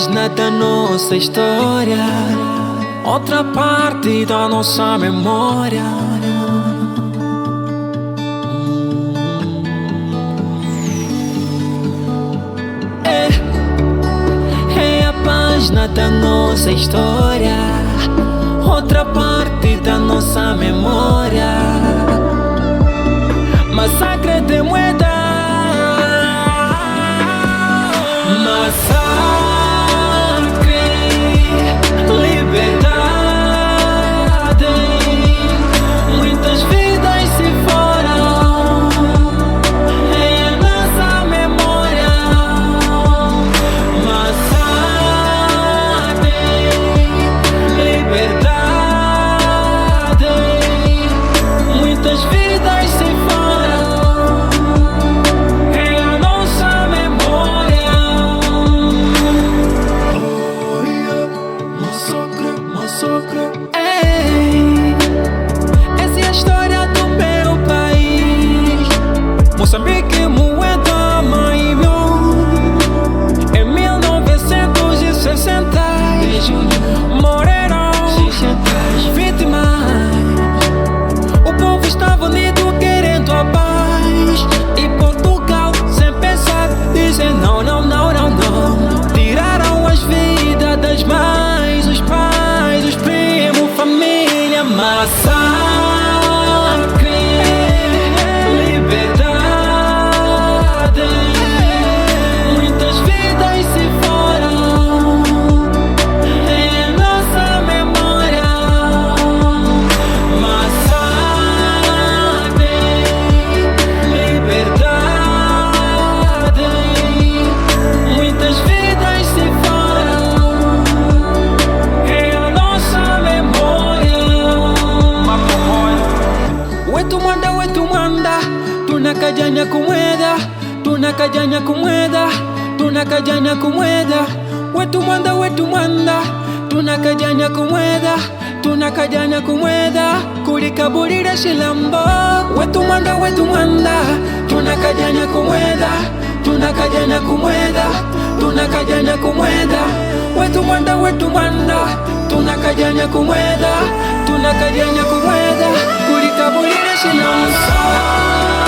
página da nossa história, outra parte da nossa memória. É a página da nossa história, outra parte da nossa memória. Massacre de Moeda. Massacre, liberdade, muitas vidas se foram em a nossa memória. Massacre, liberdade, muitas vidas se foram em a nossa memória. Ei, essa é a história do meu país. Moçambique, Moeda, mãe meu. Em 1960 morreram vítimas. O povo estava unido querendo a paz, e Portugal, sem pensar, dizem não, não, não, não, não. Tiraram as vidas das mães, os pais, os primos, família. Massacre, liberdade, muitas vidas se foram em nossa memória. Massacre, liberdade, muitas vidas se foram em a nossa memória. Wetu manda, tunakajanya kumweda, tunakajanya kumweda, tunakajanya kumweda. Wetu manda, tunakajanya kumweda, tunakajanya kumweda. Kulikabulira shilambo. Wetu manda, tunakajanya kumweda, tunakajanya kumweda, tunakajanya kumweda. Wetu manda, tunakajanya kumweda, tunakajanya kumweda. Kulikabulira shilambo.